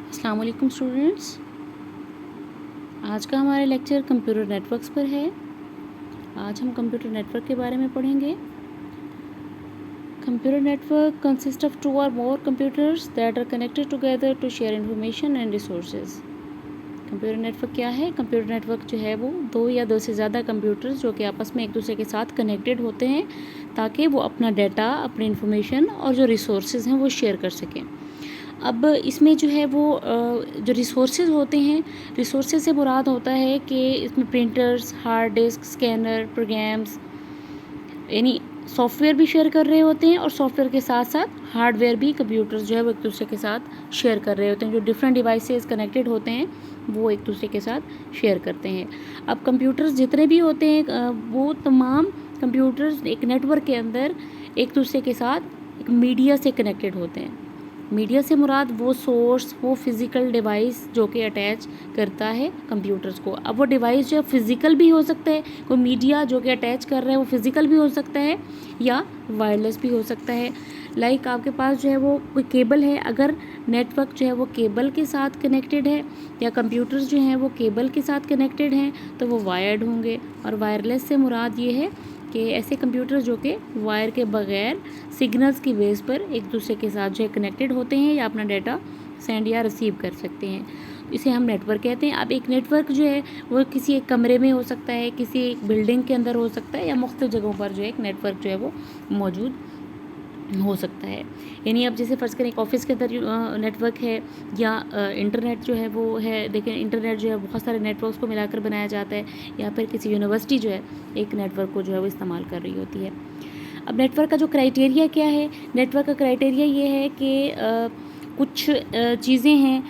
अस्सलाम वालेकुम स्टूडेंट्स। आज का हमारा लेक्चर कंप्यूटर नेटवर्क्स पर है। आज हम कंप्यूटर नेटवर्क के बारे में पढ़ेंगे। Computer network consist of 2 or more computers that are connected together to share information and resources। Computer network क्या है? कंप्यूटर नेटवर्क जो है वो 2 या 2 से ज़्यादा कंप्यूटर्स जो कि आपस में एक दूसरे के साथ कनेक्टेड होते हैं ताकि वो अपना डाटा, अपनी इन्फॉर्मेशन और जो रिसोर्सेज हैं वो शेयर कर सकें। अब इसमें जो है वो जो रिसोर्सेज होते हैं, रिसोर्सेज से मुराद होता है कि इसमें printers, hard disk, scanner, programs, यानी सॉफ्टवेयर भी शेयर कर रहे होते हैं और सॉफ्टवेयर के साथ साथ हार्डवेयर भी कंप्यूटर्स जो है वो एक दूसरे के साथ शेयर कर रहे होते हैं। जो डिफरेंट डिवाइसेस कनेक्टेड होते हैं वो एक दूसरे के साथ शेयर करते हैं। अब कंप्यूटर्स जितने भी होते हैं वो तमाम कंप्यूटर्स एक नेटवर्क के अंदर एक दूसरे के साथ एक मीडिया से कनेक्टेड होते हैं। मीडिया से मुराद वो सोर्स, वो फिज़िकल डिवाइस जो कि अटैच करता है कंप्यूटर्स को। अब वो डिवाइस जो फिज़िकल भी हो सकता है, कोई मीडिया जो कि अटैच कर रहा है वो फिज़िकल भी हो सकता है या वायरलेस भी हो सकता है। लाइक आपके पास जो है वो कोई केबल है, अगर नेटवर्क जो है वो केबल के साथ कनेक्टेड है या कंप्यूटर्स जो हैं वो केबल के साथ कनेक्टेड हैं तो वो वायर्ड होंगे। और वायरलेस से मुराद ये है कि ऐसे कंप्यूटर जो कि वायर के बगैर सिग्नल्स की बेस पर एक दूसरे के साथ जो है कनेक्टेड होते हैं या अपना डाटा सेंड या रिसीव कर सकते हैं, इसे हम नेटवर्क कहते हैं। अब एक नेटवर्क जो है वो किसी एक कमरे में हो सकता है, किसी एक बिल्डिंग के अंदर हो सकता है या मुख्तलिफ जगहों पर जो है एक नेटवर्क जो है वो मौजूद हो सकता है। यानी अब जैसे फ़र्ज़ करें एक ऑफिस के अंदर नेटवर्क है या इंटरनेट जो है वो है। देखें इंटरनेट जो है बहुत सारे नेटवर्क्स को मिलाकर बनाया जाता है, या फिर किसी यूनिवर्सिटी जो है एक नेटवर्क को जो है वो इस्तेमाल कर रही होती है। अब नेटवर्क का जो क्राइटेरिया क्या है? नेटवर्क का क्राइटेरिया ये है कि कुछ चीज़ें हैं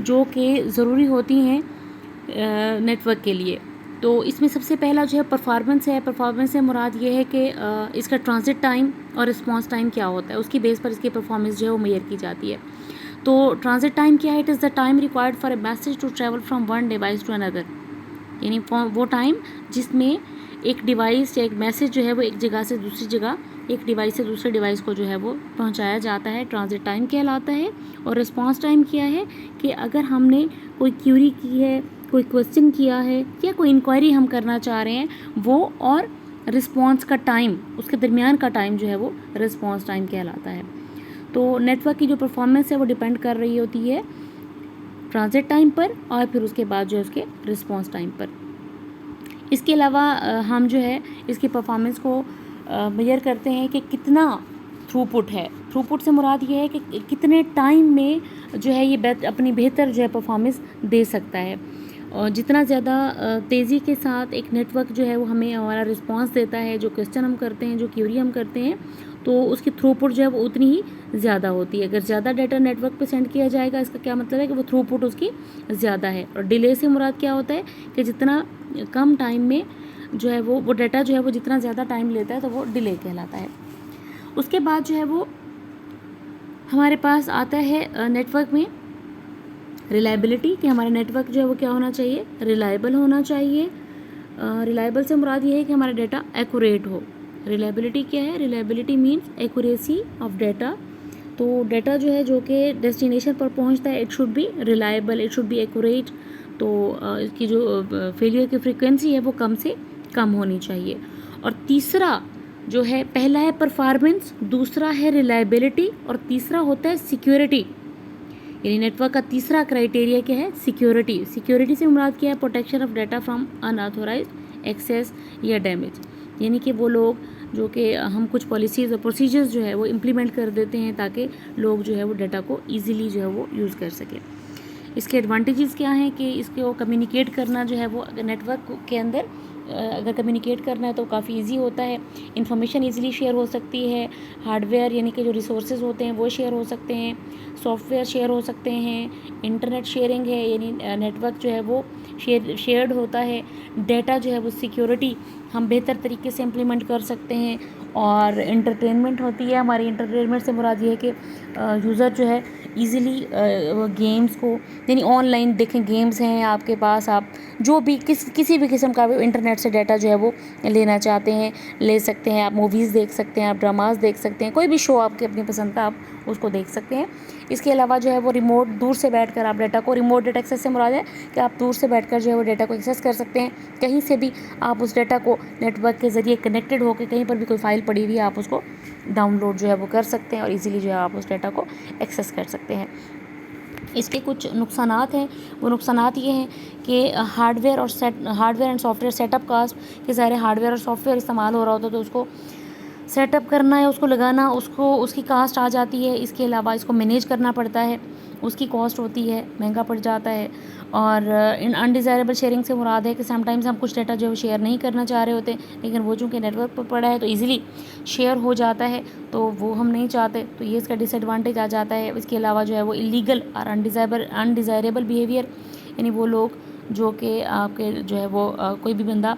जो कि ज़रूरी होती हैं नेटवर्क के लिए। तो इसमें सबसे पहला जो है परफॉर्मेंस है। परफॉर्मेंस से मुराद ये है कि इसका ट्रांजिट टाइम और रिस्पांस टाइम क्या होता है, उसकी बेस पर इसकी परफॉर्मेंस जो है वो मेजर की जाती है। तो ट्रांजिट टाइम क्या है? It is the time required for a message to travel from one device to another. यानी वो टाइम जिसमें एक डिवाइस या एक मैसेज जो है वो एक जगह से दूसरी जगह, एक डिवाइस से दूसरे डिवाइस को जो है वो पहुंचाया जाता है, ट्रांजिट टाइम कहलाता है। और रिस्पांस टाइम क्या है कि अगर हमने कोई क्यूरी की है, कोई क्वेश्चन किया है या कोई इंक्वायरी हम करना चाह रहे हैं, वो और रिस्पांस का टाइम, उसके दरमियान का टाइम जो है वो रिस्पांस टाइम कहलाता है। तो नेटवर्क की जो परफॉर्मेंस है वो डिपेंड कर रही होती है ट्रांजिट टाइम पर और फिर उसके बाद जो है उसके रिस्पांस टाइम पर। इसके अलावा हम जो है इसकी परफॉर्मेंस को मेजर करते हैं कि कितना थ्रूपुट है। थ्रूपुट से मुराद ये है कि कितने टाइम में जो है ये अपनी बेहतर जो है परफॉर्मेंस दे सकता है। और जितना ज़्यादा तेज़ी के साथ एक नेटवर्क जो है वो हमें हमारा रिस्पांस देता है, जो क्वेश्चन हम करते हैं, जो क्यूरी हम करते हैं, तो उसकी थ्रूपुट जो है वो उतनी ही ज़्यादा होती है। अगर ज़्यादा डाटा नेटवर्क पे सेंड किया जाएगा, इसका क्या मतलब है कि वो थ्रूपुट उसकी ज़्यादा है। और डिले से मुराद क्या होता है कि जितना कम टाइम में जो है वो डाटा जो है वो जितना ज़्यादा टाइम लेता है तो वो डिले कहलाता है। उसके बाद जो है वो हमारे पास आता है नेटवर्क में रिलायबिलिटी, कि हमारा नेटवर्क जो है वो क्या होना चाहिए? रिलायबल होना चाहिए। रिलायबल से मुराद ये है कि हमारा डाटा एक्यूरेट हो। रिलायबिलिटी क्या है? Reliability means accuracy of data. तो डाटा जो है जो कि डेस्टिनेशन पर पहुंचता है, it should be reliable, it should be accurate. तो इसकी जो फेलियर की फ्रीक्वेंसी है वो कम से कम होनी चाहिए। और तीसरा जो है, पहला है परफॉर्मेंस, दूसरा है रिलायबिलिटी और तीसरा होता है सिक्योरिटी। यानी नेटवर्क का तीसरा क्राइटेरिया क्या है? सिक्योरिटी। सिक्योरिटी से मुराद क्या है? Protection of data from unauthorised access या डैमेज। यानी कि वो लोग जो कि हम कुछ पॉलिसीज़ और प्रोसीजर्स जो है वो इम्प्लीमेंट कर देते हैं ताकि लोग जो है वो डाटा को ईजिली जो है वो यूज़ कर सकें। इसके एडवांटेजेस क्या हैं कि इसको कम्युनिकेट करना जो है वो नेटवर्क के अंदर अगर कम्युनिकेट करना है तो काफ़ी इजी होता है। इन्फॉर्मेशन इजीली शेयर हो सकती है। हार्डवेयर यानी कि जो रिसोर्सेज होते हैं वो शेयर हो सकते हैं, सॉफ्टवेयर शेयर हो सकते हैं, इंटरनेट शेयरिंग है, यानी नेटवर्क जो है वो शेयर्ड होता है। डाटा जो है वो सिक्योरिटी हम बेहतर तरीके से इम्प्लीमेंट कर सकते हैं। और इंटरटेनमेंट होती है हमारी। इंटरटेनमेंट से मुराद ये है कि यूज़र जो है ईज़िली गेम्स को, यानी ऑनलाइन देखें गेम्स हैं आपके पास, आप जो भी किसी भी किस्म का इंटरनेट से डाटा जो है वो लेना चाहते हैं ले सकते हैं। आप मूवीज़ देख सकते हैं, आप ड्रामास देख सकते हैं, कोई भी शो आपके अपनी पसंद का आप उसको देख सकते हैं। इसके अलावा जो है वो रिमोट दूर से बैठकर आप डाटा को, रिमोट डाटा एक्सेस से मुराद है कि आप दूर से बैठकर जो है वो डाटा को एक्सेस कर सकते हैं। कहीं से भी आप उस डाटा को नेटवर्क के ज़रिए कनेक्टेड होकर कहीं पर भी कोई फ़ाइल पड़ी हुई है आप उसको डाउनलोड जो है वो कर सकते हैं और इजीली जो है आप उस डाटा को एक्सेस कर सकते हैं। इसके कुछ नुकसानात हैं, वो नुकसानात ये हैं कि hardware and software setup cost के सारे हार्डवेयर और सॉफ्टवेयर इस्तेमाल हो रहा होता है तो उसको सेटअप करना है, उसको लगाना, उसकी कास्ट आ जाती है। इसके अलावा इसको मैनेज करना पड़ता है, उसकी कॉस्ट होती है, महंगा पड़ जाता है। और इन अनडिज़ायरेबल शेयरिंग से मुराद है कि समटाइम्स हम कुछ डाटा जो है शेयर नहीं करना चाह रहे होते, लेकिन वो चूँकि नेटवर्क पर पड़ा है तो इजीली शेयर हो जाता है, तो वो हम नहीं चाहते, तो ये इसका डिसएडवांटेज आ जाता है। इसके अलावा जो है वो इलीगल और अनडिज़ायरेबल बिहेवियर, यानी वो लोग जो कि आपके जो है वो कोई भी बंदा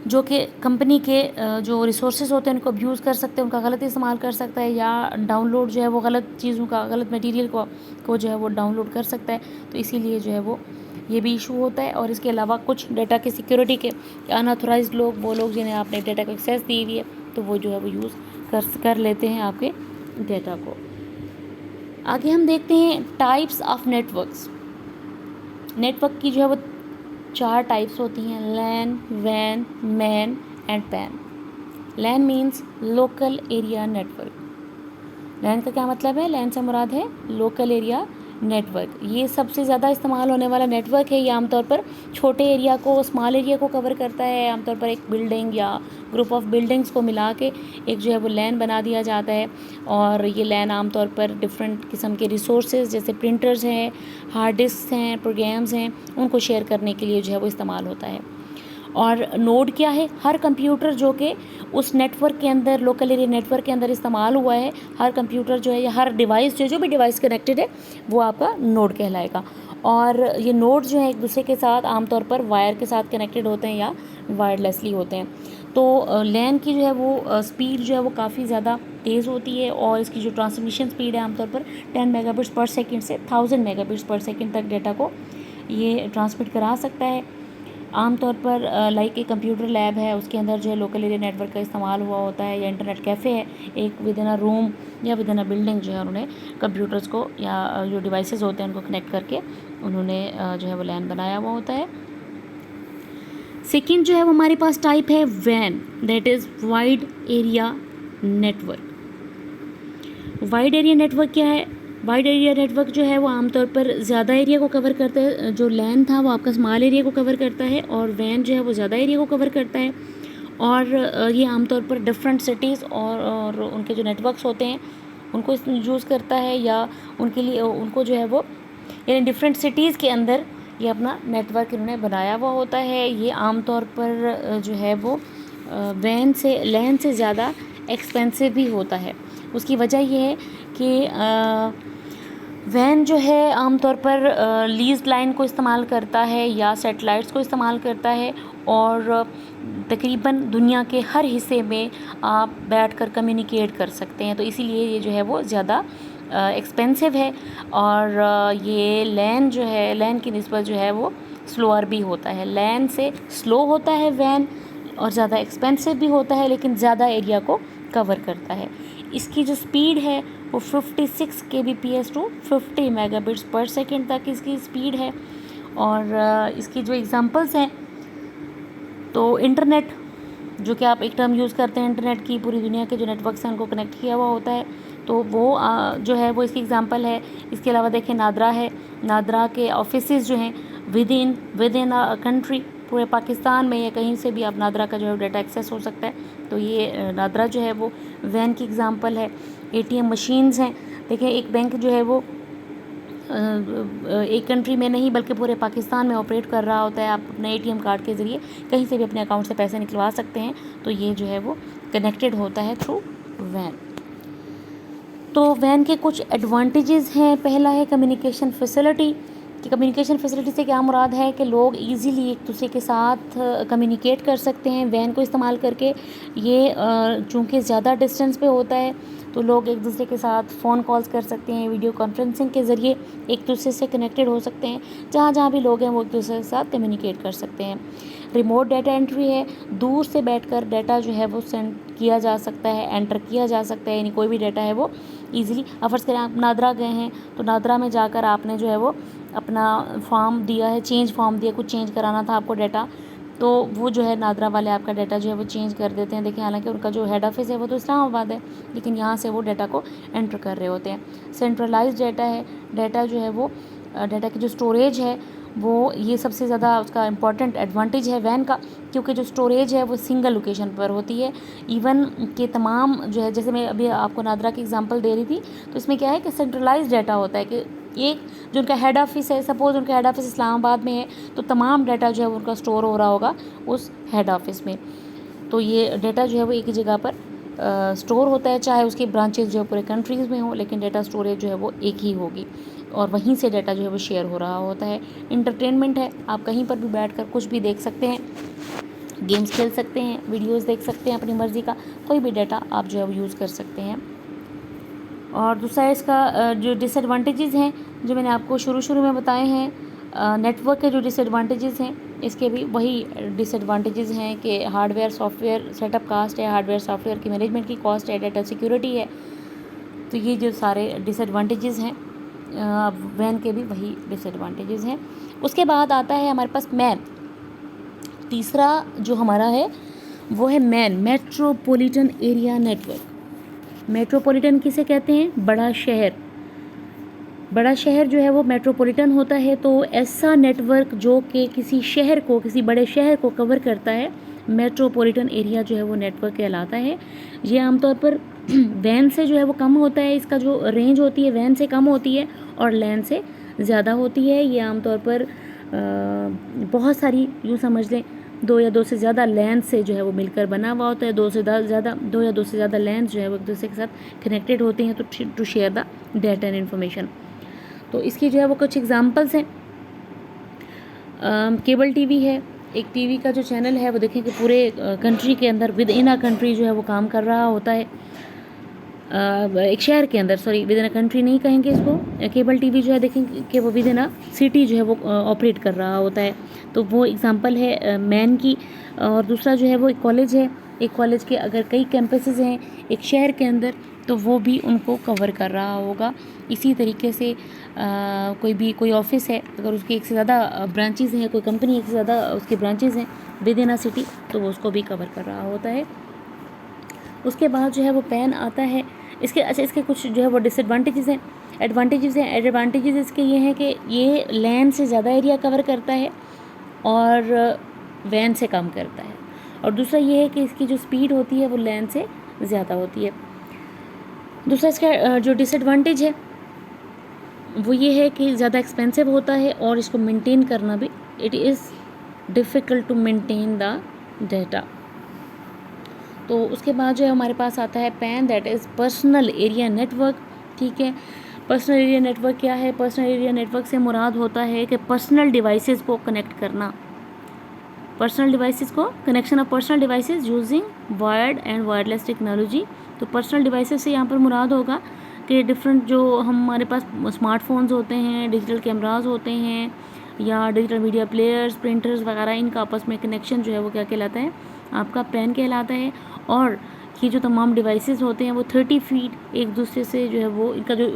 जो कि कंपनी के जो रिसोर्सेज होते हैं उनको अब्यूज़ कर सकते हैं, उनका गलत इस्तेमाल कर सकता है, या डाउनलोड जो है वो गलत चीज़ों का, गलत मटेरियल को जो है वो डाउनलोड कर सकता है। तो इसीलिए जो है वो ये भी इशू होता है। और इसके अलावा कुछ डाटा की सिक्योरिटी के अनऑथराइज्ड लोग, वो लोग जिन्हें आपने डाटा को एक्सेस दी हुई है, तो वो जो है वो यूज़ कर लेते हैं आपके डाटा को। आगे हम देखते हैं टाइप्स ऑफ नेटवर्क्स। नेटवर्क की जो है वो 4 टाइप्स होती हैं, लैन, वैन, MAN and PAN. LAN means local area network. LAN का क्या मतलब है? लैन से मुराद है लोकल एरिया नेटवर्क। ये सबसे ज़्यादा इस्तेमाल होने वाला नेटवर्क है। ये आमतौर पर छोटे एरिया को, स्मॉल एरिया को कवर करता है। आमतौर पर एक बिल्डिंग या ग्रुप ऑफ बिल्डिंग्स को मिला के एक जो है वो लैन बना दिया जाता है। और ये लैन आमतौर पर डिफरेंट किस्म के रिसोर्सेज जैसे प्रिंटर्स हैं, हार्ड डिस्क हैं, प्रोग्राम्स हैं, उनको शेयर करने के लिए जो है वो इस्तेमाल होता है। और नोड क्या है? हर कंप्यूटर जो कि उस नेटवर्क के अंदर, लोकल एरिया नेटवर्क के अंदर इस्तेमाल हुआ है, हर कंप्यूटर जो है या हर डिवाइस जो भी डिवाइस कनेक्टेड है वो आपका नोड कहलाएगा। और ये नोड जो है एक दूसरे के साथ आमतौर पर वायर के साथ कनेक्टेड होते हैं या वायरलेसली होते हैं। तो लैन की जो है वो स्पीड जो है वो काफ़ी ज़्यादा तेज़ होती है और इसकी जो ट्रांसमिशन स्पीड है आमतौर पर 10 मेगाबिट्स पर सेकेंड से 1000 मेगाबिट्स पर सेकेंड तक डाटा को ये ट्रांसमिट करा सकता है। आमतौर पर लाइक एक कंप्यूटर लैब है, उसके अंदर जो है लोकल एरिया नेटवर्क का इस्तेमाल हुआ होता है, या इंटरनेट कैफ़े है एक विद इन अ रूम या विद इन अ बिल्डिंग, जो है उन्होंने कंप्यूटर्स को या जो डिवाइसेस होते हैं उनको कनेक्ट करके उन्होंने जो है वो लैन बनाया हुआ होता है। सेकेंड जो है वो हमारे पास टाइप है वैन, that is wide area network. Wide area network क्या है? वाइड एरिया नेटवर्क जो है वो आमतौर पर ज़्यादा एरिया को कवर करता है। जो लैन था वो आपका स्मॉल एरिया को कवर करता है और वैन जो है वो ज़्यादा एरिया को कवर करता है। और ये आमतौर पर डिफरेंट सिटीज़ और उनके जो नेटवर्क्स होते हैं उनको यूज़ करता है, या उनके लिए उनको जो है वो यानी डिफरेंट सिटीज़ के अंदर ये अपना नेटवर्क इन्होंने बनाया हुआ होता है। ये आमतौर पर जो है वो लैन से ज़्यादा एक्सपेंसिव भी होता है। उसकी वजह ये है कि वैन जो है आमतौर पर लीज लाइन को इस्तेमाल करता है या सैटेलाइट्स को इस्तेमाल करता है, और तकरीबन दुनिया के हर हिस्से में आप बैठकर कम्युनिकेट कर सकते हैं। तो इसीलिए ये जो है वो ज़्यादा एक्सपेंसिव है। और ये लैन जो है, लैन की निस्बत जो है वो स्लोअर भी होता है। लैन से स्लो होता है वैन और ज़्यादा एक्सपेंसिव भी होता है, लेकिन ज़्यादा एरिया को कवर करता है। इसकी जो स्पीड है वो 56 kbps टू 50 मेगाबिट्स पर सेकेंड तक इसकी स्पीड है। और इसकी जो एग्जांपल्स हैं, तो इंटरनेट जो कि आप एक टर्म यूज़ करते हैं इंटरनेट की, पूरी दुनिया के जो नेटवर्क्स हैं उनको कनेक्ट किया हुआ होता है, तो वो जो है वो इसकी एग्जांपल है। इसके अलावा देखें नादरा है, नादरा के ऑफिसेज जो हैं विद इन अ कंट्री, पूरे पाकिस्तान में या कहीं से भी आप नादरा का जो है डाटा एक्सेस हो सकता है। तो ये नादरा जो है वो वैन की एग्जांपल है। ATM मशीन्स हैं, देखिए एक बैंक जो है वो एक कंट्री में नहीं बल्कि पूरे पाकिस्तान में ऑपरेट कर रहा होता है। आप अपने ATM कार्ड के ज़रिए कहीं से भी अपने अकाउंट से पैसे निकलवा सकते हैं, तो ये जो है वो कनेक्टेड होता है थ्रू वैन। तो वैन के कुछ एडवांटेजेस हैं। पहला है कम्युनिकेशन फैसिलिटी, कि कम्युनिकेशन फैसिलिटी से क्या मुराद है कि लोग इजीली एक दूसरे के साथ कम्युनिकेट कर सकते हैं। वैन को इस्तेमाल करके ये चूँकि ज़्यादा डिस्टेंस पे होता है तो लोग एक दूसरे के साथ फ़ोन कॉल्स कर सकते हैं, वीडियो कॉन्फ्रेंसिंग के ज़रिए एक दूसरे से कनेक्टेड हो सकते हैं। जहाँ जहाँ भी लोग हैं वो एक दूसरे के साथ कम्युनिकेट कर सकते हैं। रिमोट डाटा एंट्री है, दूर से बैठकर डाटा जो है वो सेंड किया जा सकता है, एंटर किया जा सकता है, यानी कोई भी डाटा है वो ईज़िली। अब फर्ज़ करें आप नादरा गए हैं तो नादरा में जाकर आपने जो है वो अपना फॉर्म दिया है, चेंज फॉर्म दिया, कुछ चेंज कराना था आपको डाटा, तो वो जो है नादरा वाले आपका डाटा जो है वो चेंज कर देते हैं। देखिए हालांकि उनका जो हेड ऑफिस है वो तो इस्लामाबाद है, लेकिन यहाँ से वो डाटा को एंटर कर रहे होते हैं। सेंट्रलाइज डाटा है, डाटा जो है वो डाटा की जो स्टोरेज है वो, ये सबसे ज़्यादा उसका इम्पॉर्टेंट एडवांटेज है वैन का, क्योंकि जो स्टोरेज है वो सिंगल लोकेशन पर होती है। इवन के तमाम जो है, जैसे मैं अभी आपको नादरा की एग्जांपल दे रही थी, तो इसमें क्या है कि सेंट्रलाइज डाटा होता है कि एक जो उनका हेड ऑफिस है, सपोज़ उनका हेड ऑफिस इस्लामाबाद में है, तो तमाम डाटा जो है वो उनका स्टोर हो रहा होगा उस हेड ऑफिस में। तो ये डाटा जो है वो एक ही जगह पर स्टोर होता है, चाहे उसकी ब्रांचेस जो है पूरे कंट्रीज़ में हो, लेकिन डाटा स्टोरेज जो है वो एक ही होगी और वहीं से डाटा जो है वो शेयर हो रहा होता है। इंटरटेनमेंट है, आप कहीं पर भी बैठकर कुछ भी देख सकते हैं, गेम्स खेल सकते हैं, वीडियोस देख सकते हैं, अपनी मर्ज़ी का कोई भी डाटा आप जो है वो यूज़ कर सकते हैं। और दूसरा इसका जो डिसएडवांटेजेस हैं जो मैंने आपको शुरू में बताए हैं, नेटवर्क के जो डिसएडवांटेजेस हैं इसके भी वही डिसएडवांटेजेस हैं कि हार्डवेयर सॉफ्टवेयर सेटअप कास्ट है, हार्डवेयर सॉफ्टवेयर की मैनेजमेंट की कॉस्ट है, डाटा सिक्योरिटी है। तो ये जो सारे डिसएडवांटेजेस हैं वैन के भी वही डिसएडवांटेजेस हैं। उसके बाद आता है हमारे पास मैन। तीसरा जो हमारा है वो है man, metropolitan area network. Metropolitan किसे कहते हैं? बड़ा शहर। बड़ा शहर जो है वो मेट्रोपॉलिटन होता है, तो ऐसा नेटवर्क जो कि किसी शहर को, किसी बड़े शहर को कवर करता है, मेट्रोपॉलिटन एरिया जो है वो नेटवर्क कहलाता है। ये आमतौर पर वैन से जो है वो कम होता है, इसका जो रेंज होती है वैन से कम होती है और लैन से ज़्यादा होती है। ये आमतौर पर बहुत सारी, यूँ समझ लें, दो या दो से ज़्यादा लैन से जो है वो मिलकर बना हुआ होता है। दो या दो से ज़्यादा लैन जो है वो एक दूसरे के साथ कनेक्टेड होते हैं to share the data and information. तो इसकी जो है वो कुछ एग्जांपल्स हैं। केबल टीवी है, एक टीवी का जो चैनल है वो देखें कि पूरे कंट्री के अंदर, विद इन अ कंट्री जो है वो काम कर रहा होता है। एक शहर के अंदर, sorry, with in a country नहीं कहेंगे इसको, केबल टीवी जो है देखें कि वो विद इन अ सिटी जो है वो ऑपरेट कर रहा होता है। तो वो एग्जांपल है मैन की। और दूसरा जो है वो एक कॉलेज है, एक कॉलेज के अगर कई कैंपसेस हैं एक शहर के अंदर तो वो भी उनको कवर कर रहा होगा। इसी तरीके से कोई ऑफिस है, अगर उसके एक से ज़्यादा ब्रांचेस हैं, कोई कंपनी एक से ज़्यादा उसके ब्रांचेस हैं विद इन अ सिटी, तो वो उसको भी कवर कर रहा होता है। उसके बाद जो है वो पैन आता है। इसके कुछ जो है वो डिसएडवांटेजेस हैं। एडवांटेजेस इसके ये हैं कि ये लैन से ज़्यादा एरिया कवर करता है और वैन से कम करता है। और दूसरा ये है कि इसकी जो स्पीड होती है वो लैन से ज़्यादा होती है। दूसरा इसका जो डिसएडवांटेज है वो ये है कि ज़्यादा एक्सपेंसिव होता है और इसको मेंटेन करना भी, it is difficult to maintain the data. तो उसके बाद जो है हमारे पास आता है PAN, that is personal area network. ठीक है, पर्सनल एरिया नेटवर्क क्या है? पर्सनल एरिया नेटवर्क से मुराद होता है कि पर्सनल डिवाइसेस को कनेक्ट करना, connection of personal devices using wired and wireless technology. तो पर्सनल डिवाइसेस से यहाँ पर मुराद होगा कि डिफरेंट जो हमारे पास स्मार्टफोन्स होते हैं, डिजिटल कैमराज होते हैं या डिजिटल मीडिया प्लेयर्स, प्रिंटर्स वगैरह, इनका आपस में कनेक्शन जो है वो क्या कहलाता है? आपका पैन कहलाता है। और ये जो तमाम डिवाइसेस होते हैं वो 30 फीट एक दूसरे से जो है वो, इनका जो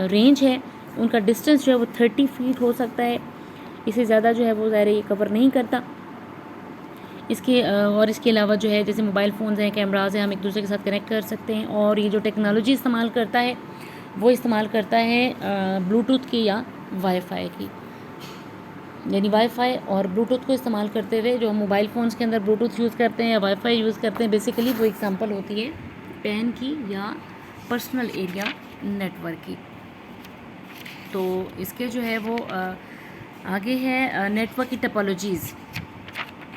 रेंज है, उनका डिस्टेंस जो है वो 30 फीट हो सकता है। इससे ज़्यादा जो है वो ज़ाहिर ये कवर नहीं करता। इसके अलावा जो है जैसे मोबाइल फ़ोन्स हैं, कैमराज हैं, हम एक दूसरे के साथ कनेक्ट कर सकते हैं। और ये जो टेक्नोलॉजी इस्तेमाल करता है वो इस्तेमाल करता है ब्लूटूथ की या वाईफाई की, यानी वाईफाई और ब्लूटूथ को इस्तेमाल करते हुए जो मोबाइल फ़ोन्स के अंदर ब्लूटूथ यूज़ करते हैं या वाईफाई यूज़ करते हैं, बेसिकली वो एग्जांपल होती है पैन की या पर्सनल एरिया नेटवर्क की। तो इसके जो है वो आगे है नेटवर्क की टोपोलॉजीज़,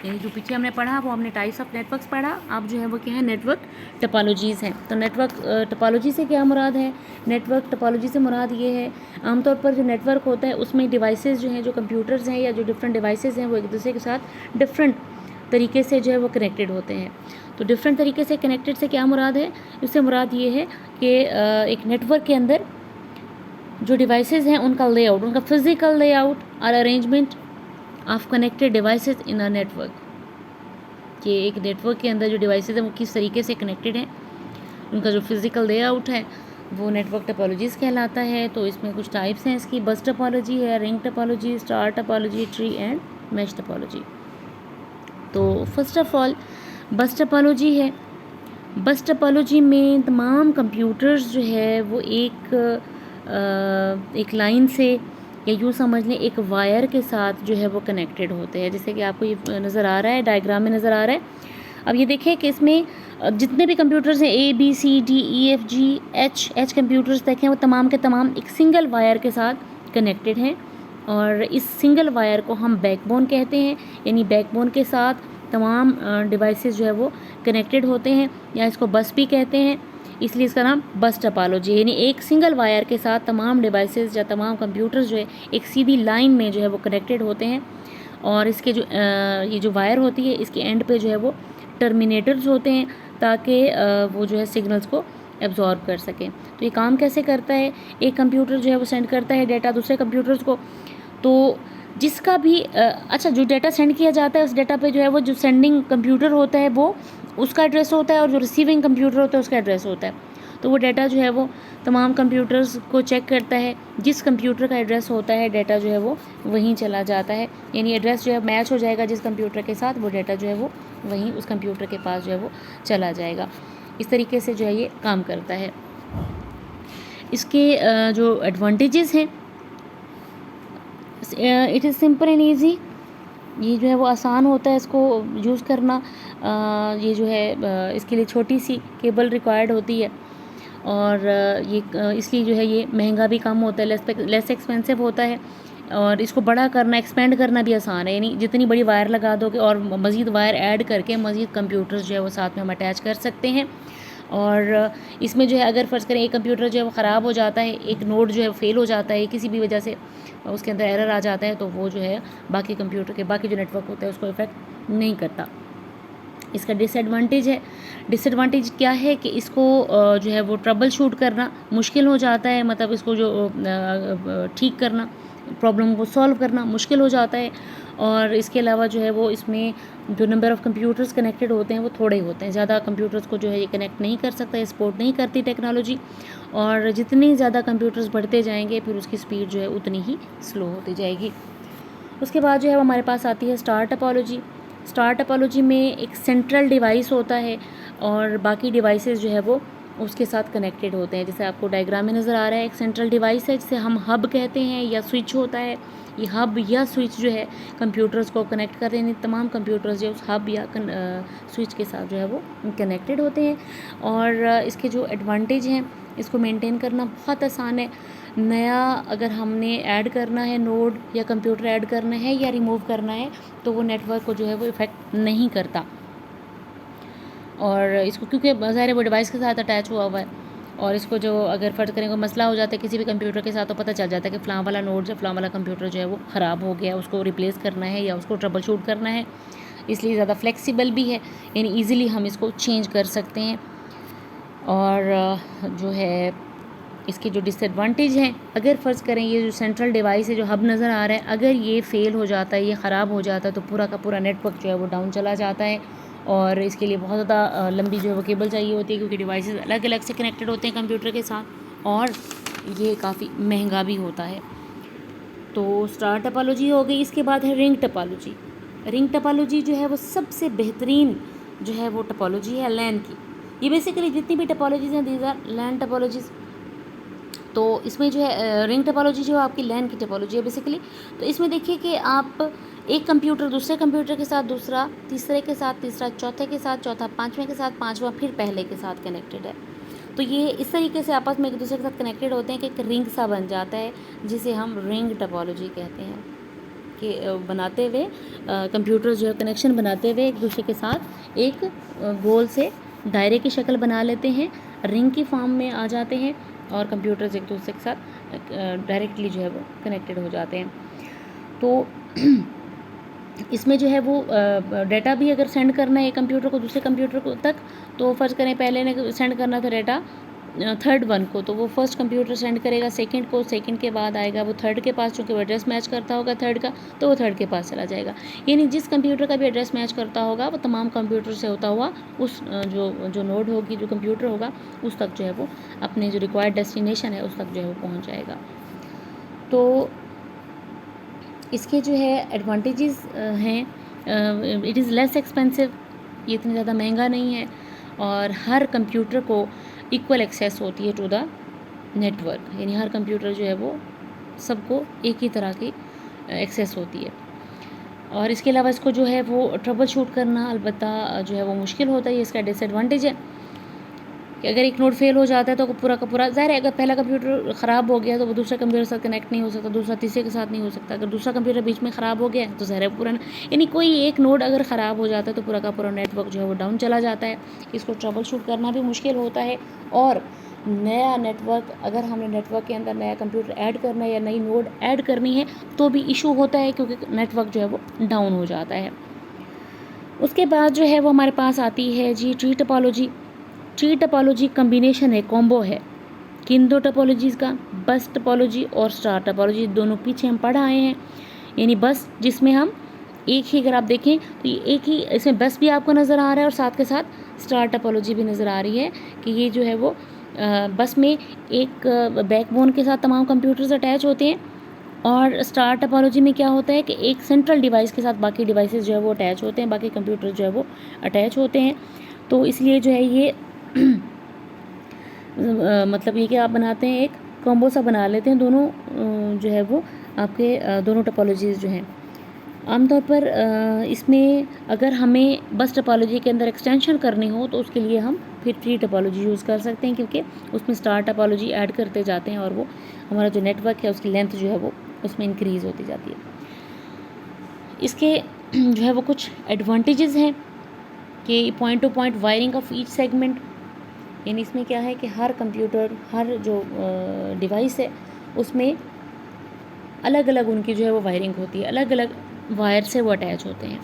यानी जो पीछे हमने पढ़ा वो हमने टाइप्स ऑफ नेटवर्क्स पढ़ा, अब जो है वो क्या है? नेटवर्क टोपोलॉजीज़ हैं। तो नेटवर्क टोपोलॉजी से क्या मुराद है नेटवर्क टोपोलॉजी से मुराद ये है, आमतौर पर जो नेटवर्क होता है उसमें डिवाइसेस जो हैं, जो कंप्यूटर्स हैं या जो डिफरेंट डिवाइसेस हैं, वो एक दूसरे के साथ डिफरेंट तरीके से जो है वो कनेक्टेड होते हैं। तो डिफरेंट तरीके से कनेक्टेड से क्या मुराद है? इससे मुराद ये है कि एक नेटवर्क के अंदर जो डिवाइसेस हैं उनका लेआउट, उनका फिजिकल लेआउट और arrangement of connected devices in a network, कि एक नेटवर्क के अंदर जो डिवाइसेस हैं वो किस तरीके से कनेक्टेड हैं, उनका जो फिजिकल लेआउट है वो नेटवर्क टोपोलॉजीज कहलाता है। तो इसमें कुछ टाइप्स हैं इसकी, बस टोपोलॉजी है, ring topology, star topology, tree and mesh topology. तो first of all bus topology है। बस टोपोलॉजी में तमाम कंप्यूटर्स जो है वो एक लाइन से, या यूँ समझ लें एक वायर के साथ जो है वो कनेक्टेड होते हैं। जैसे कि आपको ये नज़र आ रहा है, डायग्राम में नज़र आ रहा है। अब ये देखिए कि इसमें जितने भी कंप्यूटर्स हैं ABCDEFGH कंप्यूटर्स देखें, वो तमाम के तमाम एक सिंगल वायर के साथ कनेक्टेड हैं, और इस सिंगल वायर को हम बैकबोन कहते हैं। यानी बैकबोन के साथ तमाम डिवाइसेस जो है वो कनेक्टेड होते हैं, या इसको बस भी कहते हैं, इसलिए इसका नाम बस टोपोलॉजी। यानी एक सिंगल वायर के साथ तमाम डिवाइसेस या तमाम कंप्यूटर्स जो है एक सीधी लाइन में जो है वो कनेक्टेड होते हैं, और इसके जो ये जो वायर होती है इसके एंड पे जो है वो टर्मिनेटर्स होते हैं, ताकि वो जो है सिग्नल्स को एब्जॉर्ब कर सकें। तो ये काम कैसे करता है? एक कंप्यूटर जो है वो सेंड करता है डेटा दूसरे कंप्यूटर्स को, तो जिसका भी अच्छा जो डेटा सेंड किया जाता है उस डेटा पे जो है वो जो सेंडिंग कंप्यूटर होता है वो उसका एड्रेस होता है, और जो रिसीविंग कंप्यूटर होता है उसका एड्रेस होता है। तो वो डेटा जो है वो तमाम कंप्यूटर्स को चेक करता है, जिस कंप्यूटर का एड्रेस होता है डेटा जो है वो वहीं चला जाता है। यानी एड्रेस जो है मैच हो जाएगा जिस कंप्यूटर के साथ, वो डेटा जो है वो वहीं उस कंप्यूटर के पास जो है वो चला जाएगा। इस तरीके से जो है ये काम करता है। इसके जो एडवांटेजेस हैं, it is simple and easy. ये जो है वो आसान होता है इसको यूज़ करना। ये जो है इसके लिए छोटी सी केबल रिक्वायर्ड होती है, और ये इसलिए जो है ये महंगा भी कम होता है, लेस एक्सपेंसिव होता है, और इसको बड़ा करना, एक्सपेंड करना भी आसान है। यानी जितनी बड़ी वायर लगा दोगे और मज़ीद वायर ऐड करके मज़ीद कंप्यूटर्स जो है वो साथ में हम अटैच कर सकते हैं। और इसमें जो है अगर फ़र्ज़ करें एक कंप्यूटर जो है वो ख़राब हो जाता है, एक नोड जो है फेल हो जाता है, किसी भी वजह से उसके अंदर एरर आ जाता है, तो वो जो है बाकी कंप्यूटर के बाकी जो नेटवर्क होता है उसको इफ़ेक्ट नहीं करता। इसका डिसएडवांटेज है, डिसएडवांटेज क्या है कि इसको जो है वो ट्रबल शूट करना मुश्किल हो जाता है, मतलब इसको जो ठीक करना, प्रॉब्लम को सॉल्व करना मुश्किल हो जाता है। और इसके अलावा जो है वो इसमें जो नंबर ऑफ़ कंप्यूटर्स कनेक्टेड होते हैं वो थोड़े होते हैं, ज़्यादा कंप्यूटर्स को जो है ये कनेक्ट नहीं कर सकता, सपोर्ट नहीं करती टेक्नोलॉजी। और जितनी ज़्यादा कंप्यूटर्स बढ़ते जाएंगे फिर उसकी स्पीड जो है उतनी ही स्लो होती जाएगी। उसके बाद जो है हमारे पास आती है स्टार टोपोलॉजी। स्टार टोपोलॉजी में एक सेंट्रल डिवाइस होता है और बाकी डिवाइसेस जो है वो उसके साथ कनेक्टेड होते हैं। जैसे आपको डायग्राम में नज़र आ रहा है, एक सेंट्रल डिवाइस है जिसे हम हब कहते हैं या स्विच होता है। ये हब या स्विच जो है कंप्यूटर्स को कनेक्ट कर रहे हैं, तमाम कंप्यूटर्स जो उस हब या स्विच के साथ जो है वो कनेक्टेड होते हैं। और इसके जो एडवांटेज हैं, इसको मेंटेन करना बहुत आसान है। नया अगर हमने ऐड करना है नोड या कंप्यूटर ऐड करना है या रिमूव करना है तो वो नेटवर्क को जो है वो इफ़ेक्ट नहीं करता। और इसको क्योंकि ज़ाहिर वो डिवाइस के साथ अटैच हुआ हुआ है, और इसको जो अगर फ़र्ज़ करें कोई मसला हो जाता है किसी भी कंप्यूटर के साथ तो पता चल जाता है कि फ़लाँ वाला नोड या फ़लाँ वाला कंप्यूटर जो है वो ख़राब हो गया, उसको रिप्लेस करना है या उसको ट्रबल शूट करना है। इसलिए ज़्यादा फ्लेक्सिबल भी है, यानी ईज़िली हम इसको चेंज कर सकते हैं। और जो है इसके जो डिसएडवांटेज हैं, अगर फ़र्ज़ करें ये जो सेंट्रल डिवाइस है जो हब नज़र आ रहा है, अगर ये फ़ेल हो जाता है, ये ख़राब हो जाता है तो पूरा का पूरा नेटवर्क जो है वो डाउन चला जाता है। और इसके लिए बहुत ज़्यादा लंबी जो है वो केबल चाहिए होती है, क्योंकि डिवाइसेस अलग अलग से कनेक्टेड होते हैं कंप्यूटर के साथ, और ये काफ़ी महंगा भी होता है। तो स्टार टोपोलॉजी हो गई। इसके बाद है रिंग टोपोलॉजी। रिंग टोपोलॉजी जो है वो सबसे बेहतरीन जो है वो टोपोलॉजी है लैन की। ये बेसिकली जितनी भी टोपोलॉजीज़ हैं दीज आर लैन टोपोलॉजीज़। तो इसमें जो है रिंग टोपोलॉजी जो आपकी लैन की टोपोलॉजी है बेसिकली। तो इसमें देखिए कि आप एक कंप्यूटर दूसरे कंप्यूटर के साथ, दूसरा तीसरे के साथ, तीसरा चौथे के साथ, चौथा पाँचवें के साथ, पाँचवा फिर पहले के साथ कनेक्टेड है। तो ये इस तरीके से आपस में एक दूसरे के साथ कनेक्टेड होते हैं कि एक रिंग सा बन जाता है, जिसे हम रिंग टोपोलॉजी कहते हैं। कि बनाते हुए कंप्यूटर जो है कनेक्शन बनाते हुए एक दूसरे के साथ एक गोल से दायरे की शक्ल बना लेते हैं, रिंग की फॉर्म में आ जाते हैं, और कंप्यूटर्स एक दूसरे के साथ डायरेक्टली जो है वो कनेक्टेड हो जाते हैं। तो इसमें जो है वो डाटा भी अगर सेंड करना है एक कंप्यूटर को दूसरे कंप्यूटर को तक, तो फर्ज करें पहले ने सेंड करना था डाटा थर्ड वन को, तो वो फर्स्ट कंप्यूटर सेंड करेगा सेकंड को, सेकंड के बाद आएगा वो थर्ड के पास, चूँकि वो एड्रेस मैच करता होगा थर्ड का, तो वो थर्ड के पास चला जाएगा। यानी जिस कंप्यूटर का भी एड्रेस मैच करता होगा वो तमाम कंप्यूटर से होता हुआ उस जो नोड होगी, जो कंप्यूटर होगा, उस तक जो है वो अपने जो रिक्वायर्ड डेस्टिनेशन है उस तक जो है वो पहुँच जाएगा। तो इसके जो है एडवांटेजेस हैं, इट इज़ लेस एक्सपेंसिव, ये इतना ज़्यादा महंगा नहीं है, और हर कंप्यूटर को इक्वल एक्सेस होती है टू द नेटवर्क, यानी हर कंप्यूटर जो है वो सबको एक ही तरह की एक्सेस होती है। और इसके अलावा इसको जो है वो ट्रबल शूट करना अलबत्ता जो है वो मुश्किल होता है, ये इसका डिसएडवांटेज है कि अगर एक नोड फेल हो जाता है तो पूरा का पूरा, ज़ाहिर है अगर पहला कंप्यूटर ख़राब हो गया तो वो दूसरे कंप्यूटर के साथ कनेक्ट नहीं हो सकता, दूसरा तीसरे के साथ नहीं हो सकता। अगर दूसरा कंप्यूटर बीच में ख़राब हो गया तो ज़ाहिर है पूरा, यानी कोई एक नोड अगर ख़राब हो जाता है तो पूरा का पूरा नेटवर्क जो है वो डाउन चला जाता है। इसको ट्रबल शूट करना भी मुश्किल होता है, और नया नेटवर्क, अगर हमने नेटवर्क के अंदर नया कंप्यूटर ऐड करना है या नई नोड ऐड करनी है तो भी इशू होता है, क्योंकि नेटवर्क जो है वो डाउन हो जाता है। उसके बाद जो है वो हमारे पास आती है G tree topology. Tree topology combination है, कॉम्बो है किन दो टोपोलॉजीज़ का, बस टोपोलॉजी और स्टार टोपोलॉजी। दोनों पीछे हम पढ़ आए हैं, यानी बस जिसमें हम एक ही, अगर आप देखें तो ये एक ही, इसमें बस भी आपको नज़र आ रहा है और साथ के साथ स्टार टोपोलॉजी भी नज़र आ रही है कि ये जो है वो बस में एक बैकबोन के साथ तमाम कंप्यूटर्स अटैच होते हैं, और स्टार टोपोलॉजी में क्या होता है कि एक सेंट्रल डिवाइस के साथ बाकी डिवाइसेस जो है वो अटैच होते हैं, बाकी कंप्यूटर जो है वो अटैच होते हैं। तो इसलिए जो है ये मतलब ये कि आप बनाते हैं एक कॉम्बो सा बना लेते हैं, दोनों जो है वो आपके दोनों टोपोलॉजीज़ जो हैं। आमतौर पर इसमें अगर हमें बस टोपोलॉजी के अंदर एक्सटेंशन करनी हो तो उसके लिए हम फिर ट्री टोपोलॉजी यूज़ कर सकते हैं, क्योंकि उसमें स्टार टोपोलॉजी ऐड करते जाते हैं और वो हमारा जो नेटवर्क है उसकी लेंथ जो है वो उसमें इंक्रीज़ होती जाती है। इसके जो है वो कुछ एडवांटेजेस हैं कि point two point wiring of each segment, यानी इसमें क्या है कि हर कंप्यूटर, हर जो डिवाइस है उसमें अलग अलग उनकी जो है वो वायरिंग होती है, अलग अलग वायर से वो अटैच होते हैं।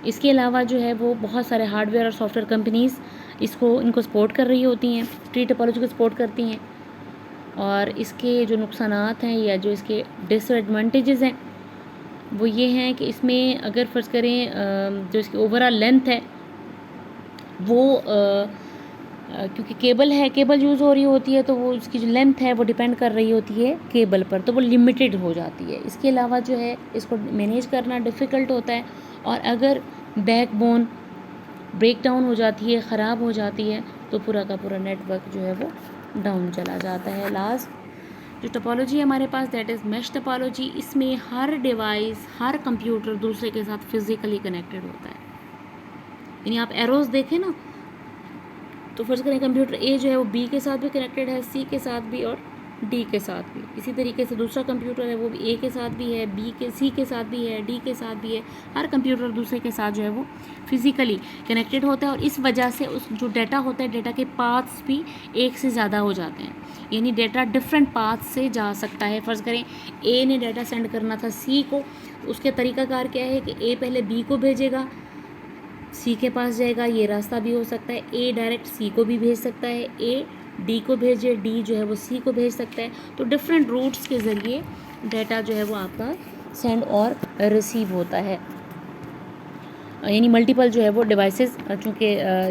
इसके अलावा जो है वो बहुत सारे हार्डवेयर और सॉफ्टवेयर कंपनीज़ इनको सपोर्ट कर रही होती हैं, ट्री टोपोलॉजी को सपोर्ट करती हैं। और इसके जो नुकसानात हैं या जो इसके डिसएडवांटेजेस हैं वो ये हैं कि इसमें अगर फ़र्ज़ करें जो इसकी ओवरऑल लेंथ है वो क्योंकि केबल यूज़ हो रही होती है तो वो उसकी जो लेंथ है वो डिपेंड कर रही होती है केबल पर, तो वो लिमिटेड हो जाती है। इसके अलावा जो है इसको मैनेज करना डिफ़िकल्ट होता है, और अगर बैकबोन ब्रेक डाउन हो जाती है, ख़राब हो जाती है, तो पूरा का पूरा नेटवर्क जो है वो डाउन चला जाता है। लास्ट जो टोपोलॉजी है हमारे पास, दैट इज़ मैश टोपोलॉजी। इसमें हर डिवाइस, हर कंप्यूटर दूसरे के साथ फिज़िकली कनेक्टेड होता है, यानी आप एरोज़ देखें ना, तो फर्ज करें कंप्यूटर ए जो है वो बी के साथ भी कनेक्टेड है, सी के साथ भी और डी के साथ भी। इसी तरीके से दूसरा कंप्यूटर है वो भी ए के साथ भी है, सी के साथ भी है, डी के साथ भी है। हर कंप्यूटर दूसरे के साथ जो है वो फिज़िकली कनेक्टेड होता है, और इस वजह से उस जो डाटा होता है, डाटा के पाथ्स भी एक से ज़्यादा हो जाते हैं, यानी डाटा डिफरेंट पाथ से जा सकता है। फ़र्ज़ करें ए ने डाटा सेंड करना था सी को, तो उसके तरीक़ाकार क्या है कि ए पहले बी को भेजेगा, सी के पास जाएगा, ये रास्ता भी हो सकता है। ए डायरेक्ट सी को भी भेज सकता है, ए डी को भेजे, डी जो है वो सी को भेज सकता है। तो डिफरेंट रूट्स के ज़रिए डाटा जो है वो आपका सेंड और रिसीव होता है, यानी मल्टीपल जो है वो डिवाइसेस चूँकि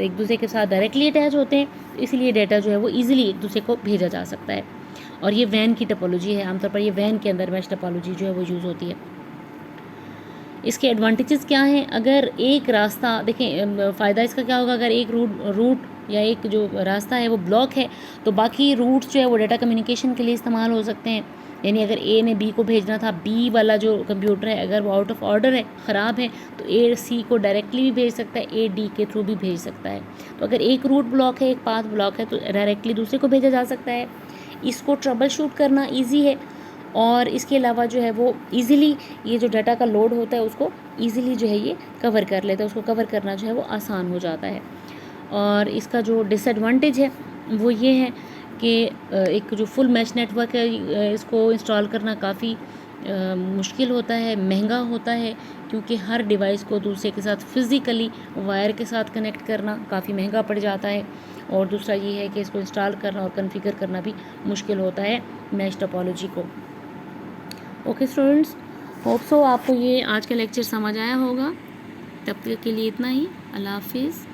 एक दूसरे के साथ डायरेक्टली अटैच होते हैं, इसलिए डाटा जो है वो ईजिली एक दूसरे को भेजा जा सकता है। और ये वैन की टोपोलॉजी है, आमतौर पर ये वैन के अंदर मैश टोपोलॉजी जो है वो यूज़ होती है। इसके एडवांटेजेस क्या हैं? अगर एक रास्ता देखें, फ़ायदा इसका क्या होगा, अगर एक रूट या एक जो रास्ता है वो ब्लॉक है तो बाकी रूट्स जो है वो डाटा कम्युनिकेशन के लिए इस्तेमाल हो सकते हैं। यानी अगर ए ने बी को भेजना था, बी वाला जो कंप्यूटर है अगर वो आउट ऑफ ऑर्डर है, ख़राब है, तो ए सी को डायरेक्टली भी भेज सकता है, ए डी के थ्रू भी भेज सकता है। तो अगर एक रूट ब्लॉक है, एक पाथ ब्लॉक है, तो डायरेक्टली दूसरे को भेजा जा सकता है। इसको ट्रबल शूट करना ईजी है, और इसके अलावा जो है वो ईज़िली ये जो डाटा का लोड होता है उसको ईज़िली जो है ये कवर कर लेता है, उसको कवर करना जो है वो आसान हो जाता है। और इसका जो डिसएडवांटेज है वो ये है कि एक जो फुल मैश नेटवर्क है इसको इंस्टॉल करना काफ़ी मुश्किल होता है, महंगा होता है, क्योंकि हर डिवाइस को दूसरे के साथ फिज़िकली वायर के साथ कनेक्ट करना काफ़ी महंगा पड़ जाता है। और दूसरा ये है कि इसको इंस्टॉल करना और कॉन्फ़िगर करना भी मुश्किल होता है मैश टोपोलॉजी को। ओके स्टूडेंट्स, होप सो आपको ये आज का लेक्चर समझ आया होगा। तब तक के लिए इतना ही। अल्लाह हाफिज़।